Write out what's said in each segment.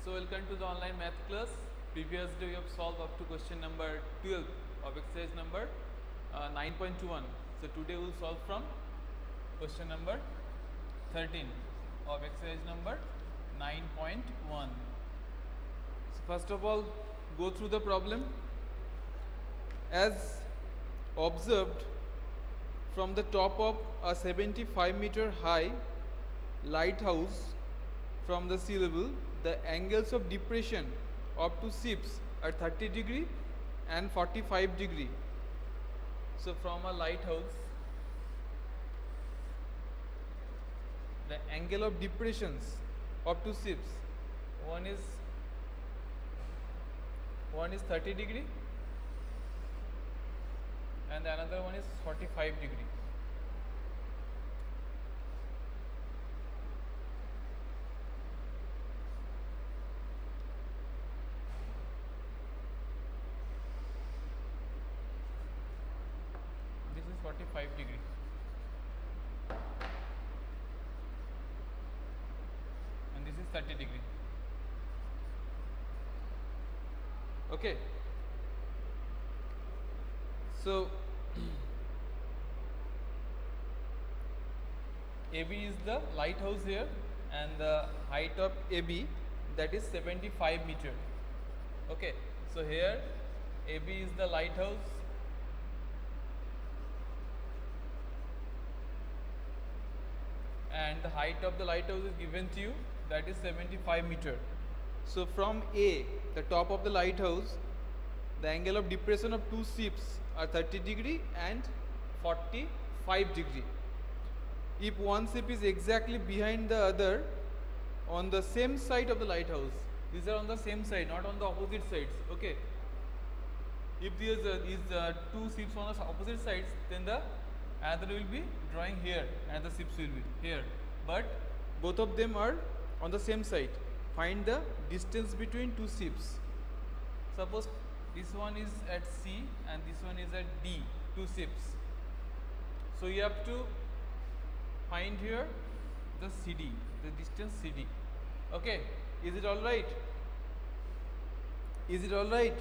So welcome to the online math class. Previous day we have solved up to question number 12 of exercise number 9.21. So today we will solve from question number 13 of exercise number 9.1. So first of all, go through the problem. As observed from the top of a 75-meter high lighthouse from the sea level, the angles of depression of two ships are 30 degree and 45 degree. So from a lighthouse, the angle of depressions of two ships, one is 30 degree and the another one is 45 degree. This is 45 degree. And this is 30 degree. Okay. So AB is the lighthouse here and the height of AB, that is 75 meter. Okay, so here AB is the lighthouse and the height of the lighthouse is given to you, that is 75 meter. So from A, the top of the lighthouse, the angle of depression of two ships are 30 degree and 45 degree. If one ship is exactly behind the other on the same side of the lighthouse, these are on the same side, not on the opposite sides. Okay. If there is two ships on the opposite sides, then the another will be drawing here and the ships will be here. But both of them are on the same side. Find the distance between two ships. Suppose this one is at C and this one is at D, two ships. So you have to find here the CD, the distance CD. Okay, is it all right? Is it all right?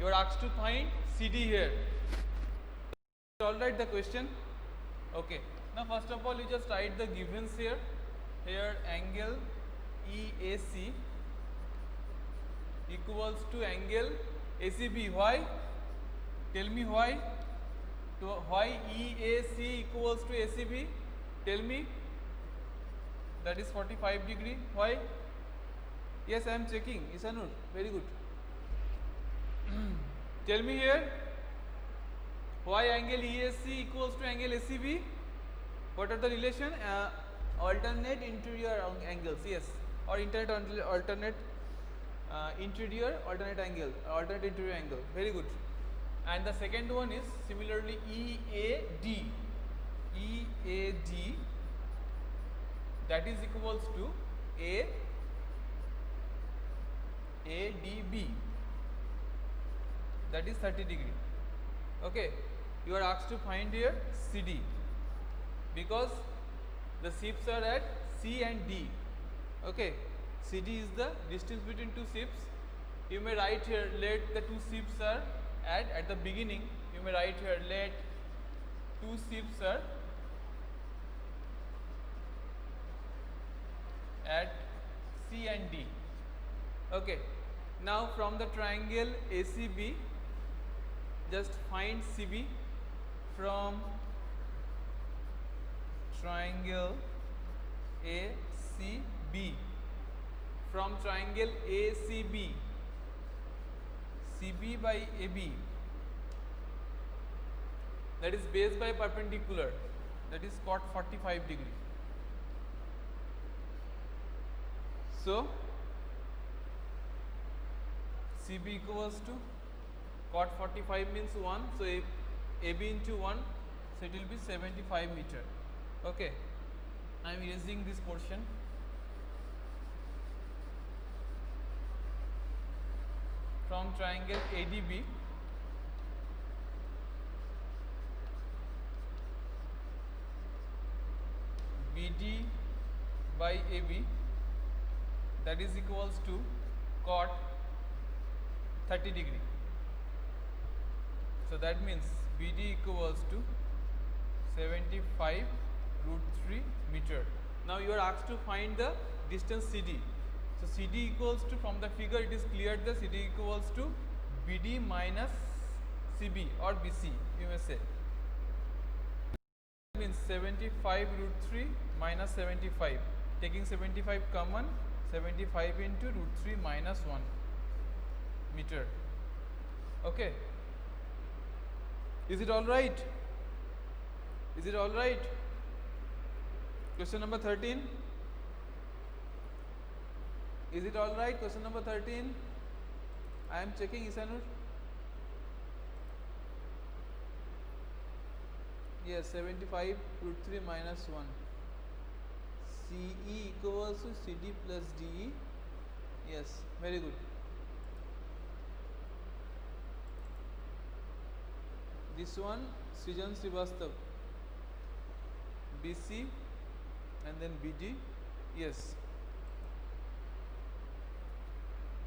You are asked to find CD here. Is it all right, the question? Okay. Now first of all, you just write the givens here. Here angle EAC equals to angle ACB. Why? Tell me why. Why EAC equals to ACB? Tell me. That is 45 degree. Why? Yes, I am checking. Isanur, very good. Tell me here. Why angle EAC equals to angle ACB? What are the relation? Alternate interior angles. Yes, or alternate interior alternate angle, alternate interior angle. Very good. And the second one is similarly EAD. EAD, that is equals to ADB, that is 30 degree. Okay, you are asked to find here CD because the ships are at C and D. Okay, CD is the distance between two ships. You may write here, let the two ships are at the beginning, you may write here, let two ships are at C and D. Okay, now from the triangle ACB, just find CB from triangle ACB. From triangle ACB, CB by AB, that is base by perpendicular, that is cot 45 degree. So CB equals to cot 45 means 1, so AB into 1, so it will be 75 meter. Okay, I am erasing this portion. From triangle ADB, BD by AB, that is equals to cot 30 degree. So that means BD equals to 75 root 3 meter. Now you are asked to find the distance CD. So CD equals to, from the figure it is clear that CD equals to BD minus CB or BC, you may say. That means 75 root 3 minus 75. Taking 75 common, 75 into root 3 minus 1 meter. Okay. Is it all right? Is it all right? Question number 13. Is it all right? Question number 13. I am checking, Isanur. Yes, 75 root 3 minus 1. CE equals to CD plus DE. Yes, very good. This one, Srijan Srivastav. BC and then BD. Yes.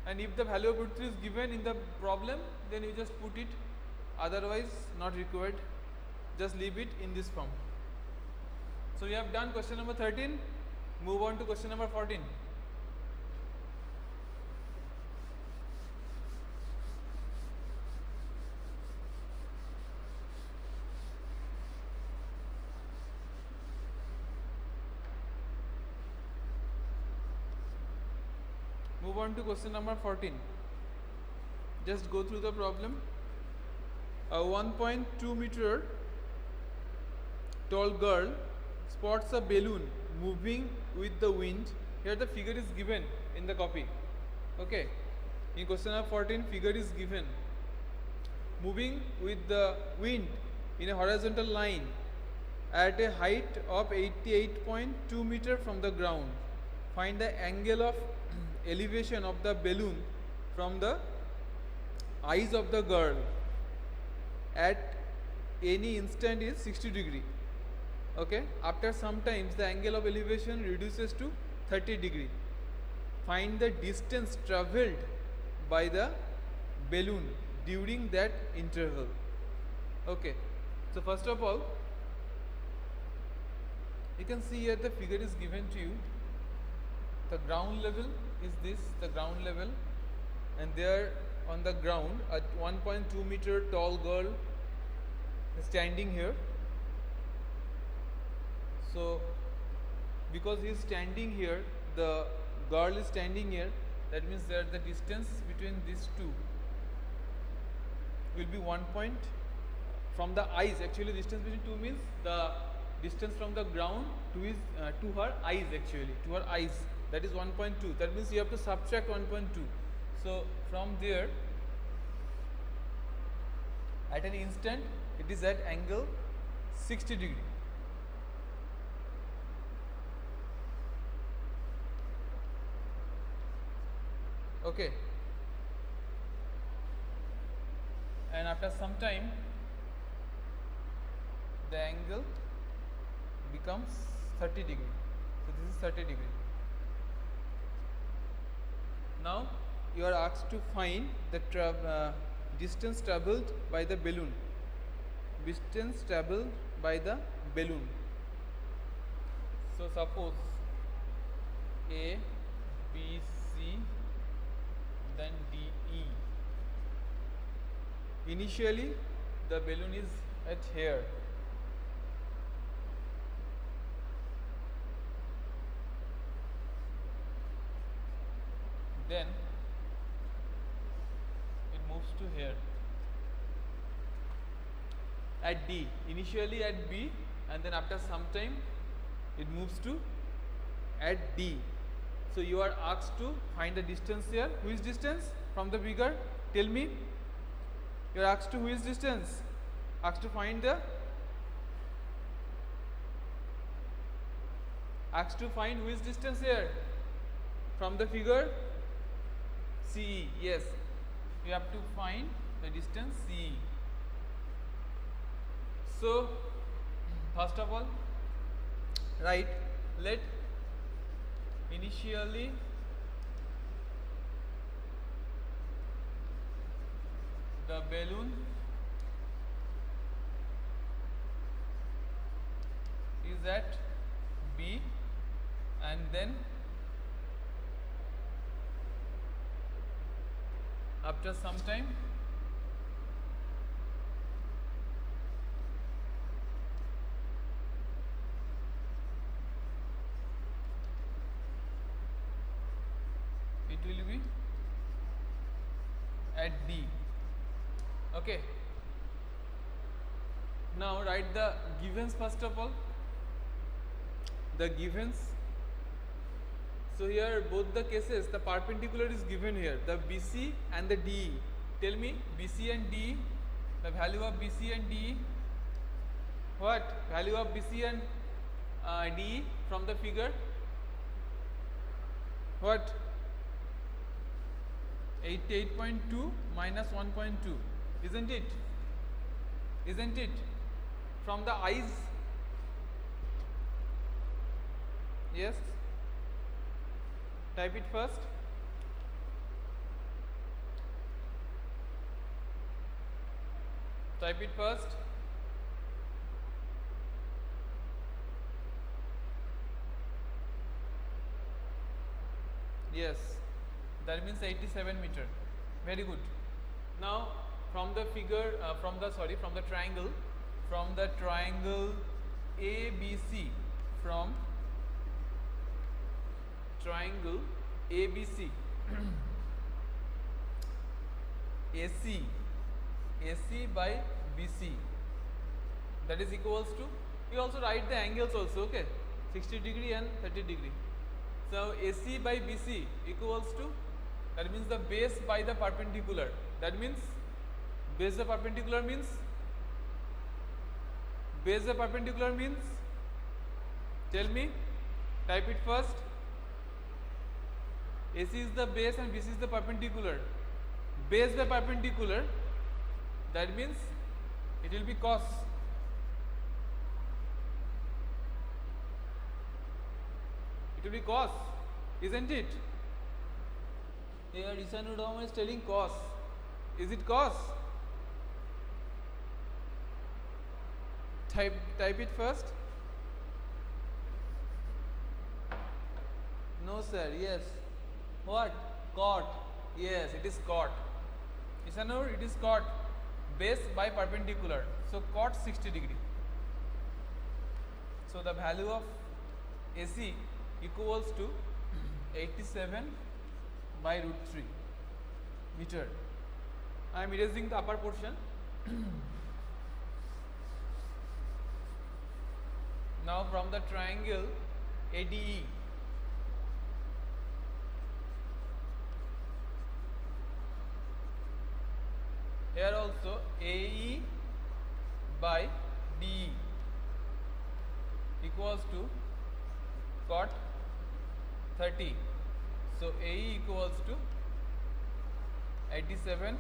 And if the value of root 3 is given in the problem, then you just put it, otherwise not required. Just leave it in this form. So we have done question number 13. Move on to question number 14. Move on to question number 14. Just go through the problem. A 1.2 meter tall girl spots a balloon moving with the wind. Here the figure is given in the copy. Okay. In question number 14, figure is given. Moving with the wind in a horizontal line at a height of 88.2 meter from the ground. Find the angle of elevation of the balloon from the eyes of the girl at any instant is 60 degree. Okay, after some times the angle of elevation reduces to 30 degree. Find the distance travelled by the balloon during that interval. Okay, so first of all, you can see here the figure is given to you. The ground level is this, the ground level, and there on the ground a 1.2 meter tall girl is standing here. So because he is standing here, the girl is standing here, that means that the distance between these two will be 1 point from the eyes. Actually distance between two means the distance from the ground to his to her eyes, actually to her eyes, that is 1.2. That means you have to subtract 1.2. So from there at an instant it is at angle 60 degree. Okay, and after some time the angle becomes 30 degree. So this is 30 degree. Now you are asked to find the distance travelled by the balloon. Distance travelled by the balloon. So suppose A, B, C, then D, E. Initially the balloon is at here. Then it moves to here at D, initially at B, and then after some time it moves to at D. So you are asked to find the distance here. Which distance from the figure? Tell me. You are asked to which distance? Asked to find the which distance here from the figure? CE. Yes, you have to find the distance CE. So first of all, write, let initially the balloon is at B, and then after some time it will be at D. Okay. Now write the givens first of all. The givens. So here both the cases the perpendicular is given here, the BC and the DE. Tell me BC and DE, the value of BC and DE. What value of BC and DE from the figure? What? 88.2 minus 1.2, isn't it? Isn't it? From the eyes? Yes. Type it first. Type it first. Yes, that means 87 meter. Very good. Now from the figure, from the triangle, ABC, from triangle ABC, AC by BC, that is equals to, we also write the angles also, okay, 60 degree and 30 degree. So AC by BC equals to, that means the base by the perpendicular, that means base the perpendicular means, tell me, type it first. AC is the base and BC is the perpendicular. Base by perpendicular, that means it will be cos. It will be cos, isn't it? Here Ishanur Rahman is telling cos. Is it cos? Type it first. No sir, yes. What? Cot. Yes, it is cot. Ishanur, it is cot. Base by perpendicular. So cot 60 degree. So the value of AC equals to 87 by root 3 meter. I am erasing the upper portion. Now from the triangle ADE, here also AE by DE equals to cot 30. So AE equals to 87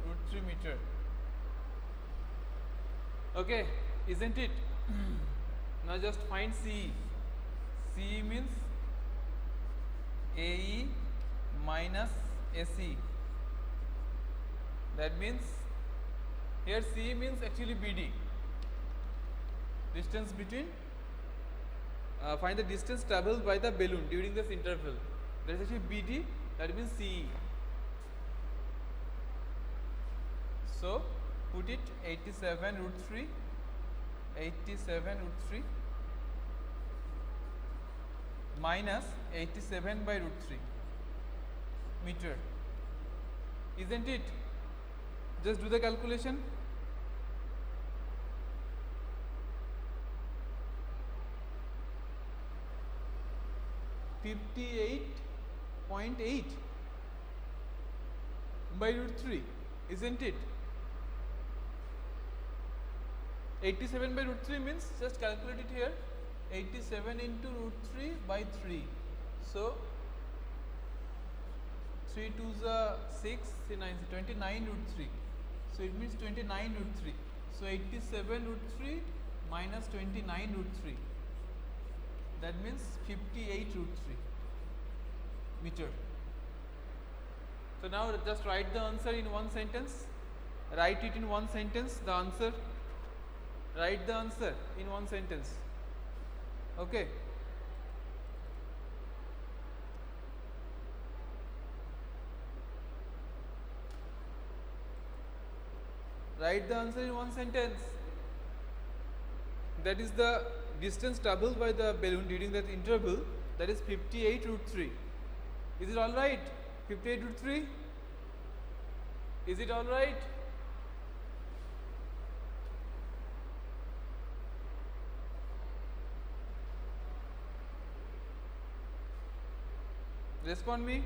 root 3 meter. Okay, isn't it? Now just find CE. CE means AE minus AC. That means here CE means actually BD. Distance between, find the distance travelled by the balloon during this interval. That is actually BD, that means CE. So put it 87 root 3, 87 root 3 minus 87 by root 3 meter. Isn't it? Just do the calculation. .8 by root 3, isn't it? 87 by root 3 means, just calculate it here, 87 into root 3 by 3. So 3 2s are 6, 3 9 is 29 root 3. So it means 29 root 3. So 87 root 3 minus 29 root 3. That means 58 root 3 meter. So now just write the answer in one sentence. Write it in one sentence, the answer. Write the answer in one sentence. Okay. Write the answer in one sentence. That is the distance traveled by the balloon during that interval, that is 58 root 3. Is it alright? 58 root 3? Is it alright? Respond me.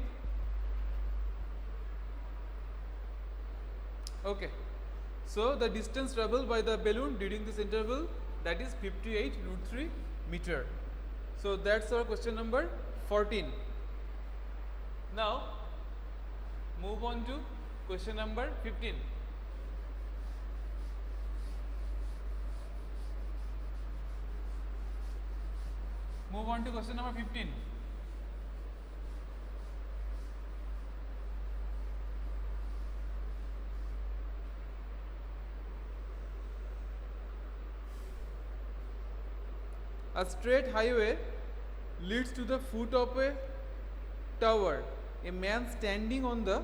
Okay. So the distance traveled by the balloon during this interval, that is 58 root 3 meter. So that's our question number 14. Now move on to question number 15. Move on to question number 15. A straight highway leads to the foot of a tower. A man standing on the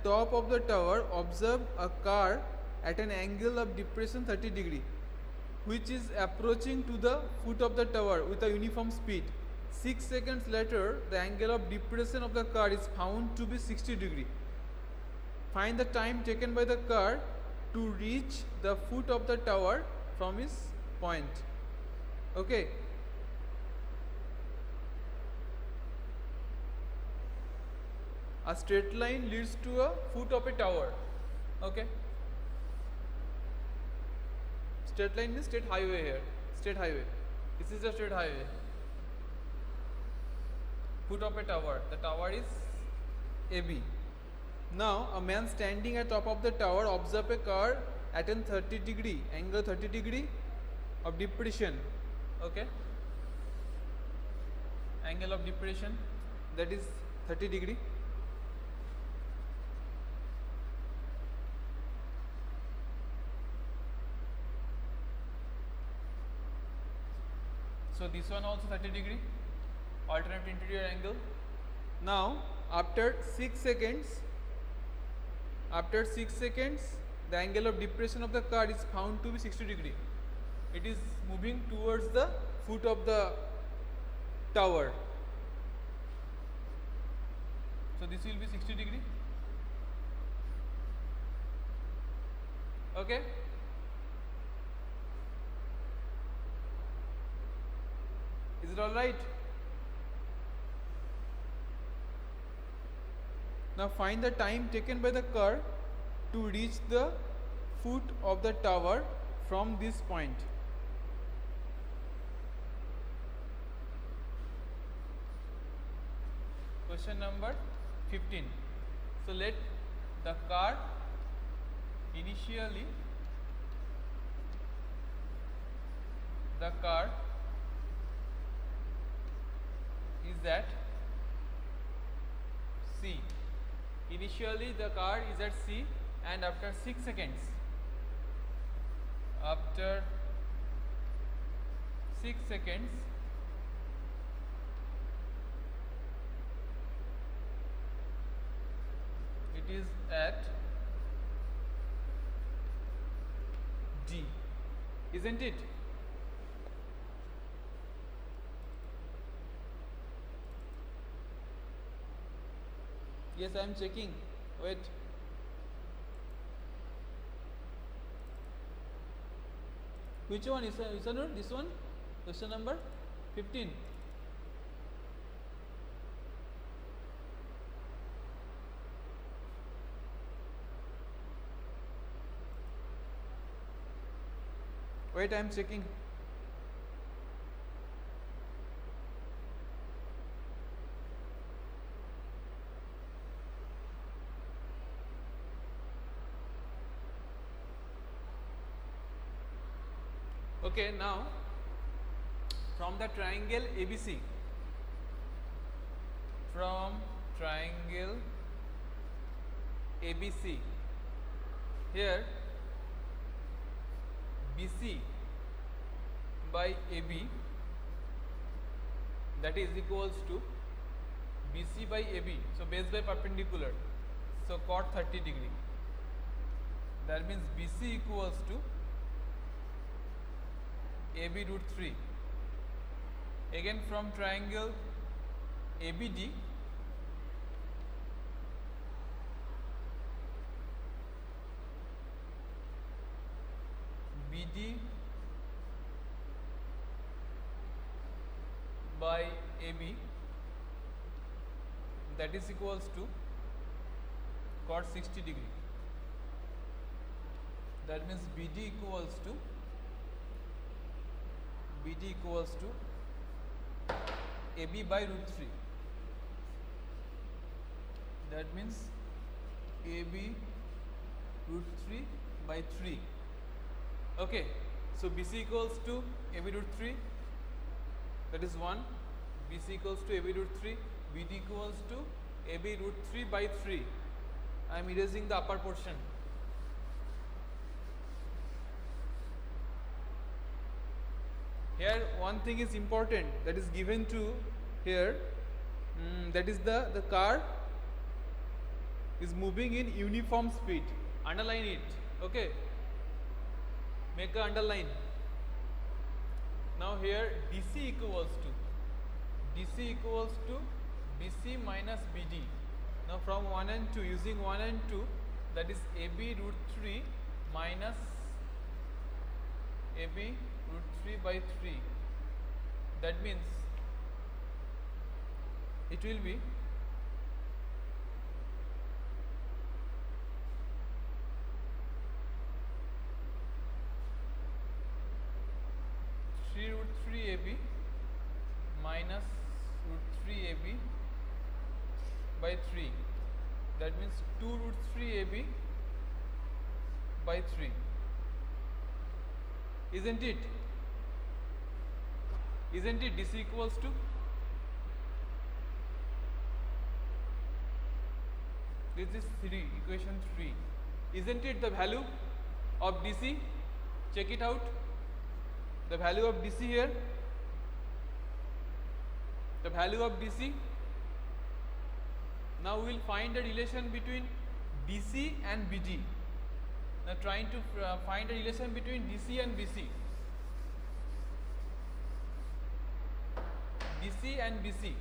top of the tower observed a car at an angle of depression 30 degree, which is approaching to the foot of the tower with a uniform speed. 6 seconds later, the angle of depression of the car is found to be 60 degree. Find the time taken by the car to reach the foot of the tower from its point. Okay. A straight line leads to a foot of a tower. Okay. Straight line means straight highway here. Straight highway. This is a straight highway. Foot of a tower. The tower is AB. Now a man standing at top of the tower observe a car at an 30 degree angle, 30 degree of depression. Okay. Angle of depression, that is 30 degree. So this one also 30 degree, alternate interior angle. Now after 6 seconds, the angle of depression of the car is found to be 60 degree. It is moving towards the foot of the tower. So this will be 60 degree. Okay. Is it all right? Now find the time taken by the car to reach the foot of the tower from this point. Question number 15. So let the car initially is at C. Initially the car is at C, and after 6 seconds, it is at D, isn't it? Yes, I am checking. Wait. Which one is this one? Question number 15. Wait, I am checking. Okay, now from the triangle ABC, from triangle ABC. Here BC by AB, that is equals to BC by AB. So base by perpendicular. So cot 30 degree. That means BC equals to AB root 3. Again from triangle ABD, BD by AB, that is equals to cot 60 degree. That means BD equals to AB by root 3. That means AB root 3 by 3. Okay, so BC equals to AB root 3, that is 1. BC equals to AB root 3, BD equals to AB root 3 by 3. I am erasing the upper portion. Here one thing is important, that is given to here, that is the car is moving in uniform speed. Underline it. Okay, make a underline. Now here DC equals to BC minus BD. Now from 1 and 2, using 1 and 2, that is AB root 3 minus AB root 3 by 3. That means it will be 3 root 3 AB minus root 3 AB by 3. That means 2 root 3 AB by 3. Isn't it? DC equals to, this is 3, equation 3. Isn't it the value of DC? Check it out. The value of DC here, the value of DC. Now we will find the relation between DC and BD. Now trying to find a relation between DC and BC. DC and BC.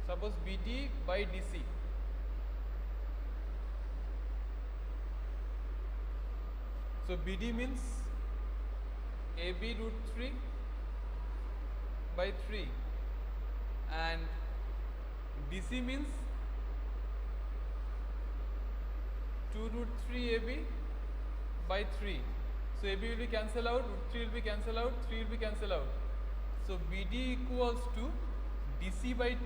Suppose BD by DC. So BD means AB root 3 by 3 and DC means 2 root 3 AB by 3. So AB will be cancelled out, root 3 will be cancelled out, 3 will be cancelled out. So BD equals to DC by 2.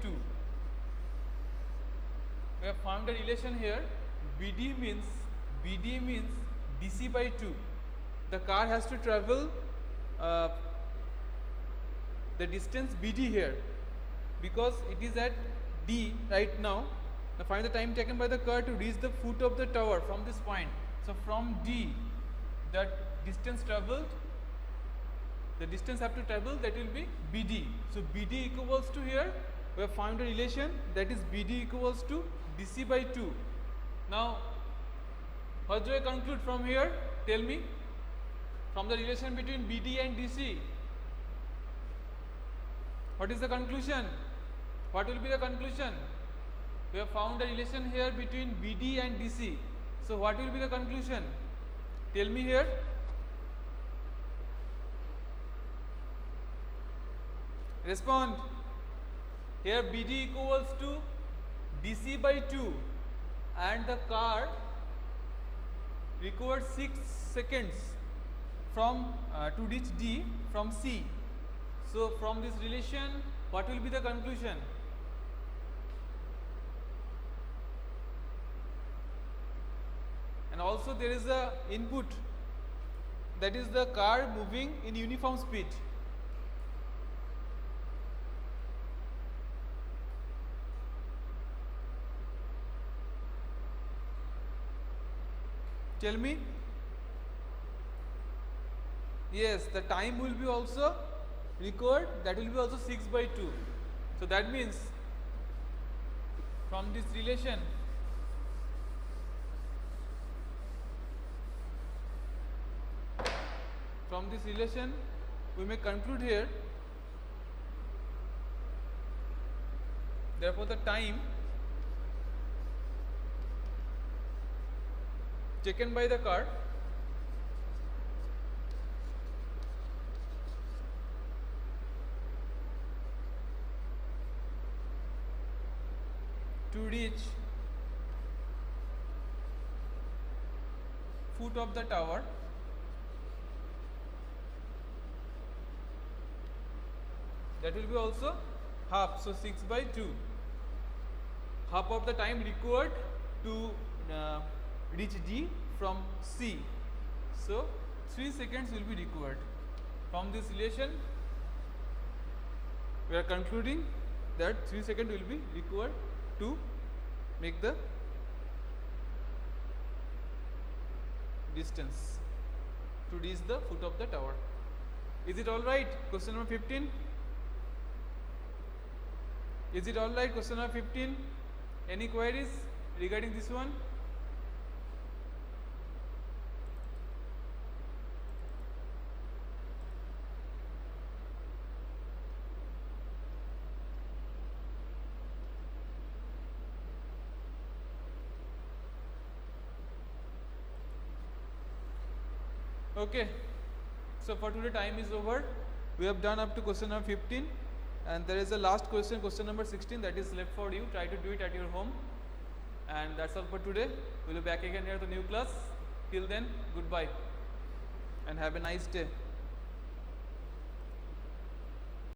We have found a relation here. BD means DC by 2. The car has to travel the distance BD here because it is at D right now. Now find the time taken by the car to reach the foot of the tower from this point. So from D, that distance traveled, the distance have to travel, that will be BD. So BD equals to, here we have found a relation, that is BD equals to DC by 2. Now what do I conclude from here? Tell me, from the relation between BD and DC, what is the conclusion? What will be the conclusion? We have found a relation here between BD and DC. So what will be the conclusion? Tell me here. Respond. Here BD equals to DC by 2 and the car requires 6 seconds from to reach D from C. So from this relation, what will be the conclusion? And also there is a input, that is the car moving in uniform speed. Tell me. Yes, the time will be also required, that will be also 6 by 2. So that means from this relation we may conclude here, therefore the time taken by the car to reach foot of the tower that will be also half, so 6 by 2, half of the time required to reach D from C, so 3 seconds will be required. From this relation we are concluding that 3 seconds will be required to make the distance to reach the foot of the tower. Is it all right? Question number 15. Is it all right? Question number 15. Any queries regarding this one? Okay, so for today time is over. We have done up to question number 15, and there is a last question, question number 16, that is left for you. Try to do it at your home, and that's all for today. We'll be back again here at the new class. Till then, goodbye and have a nice day.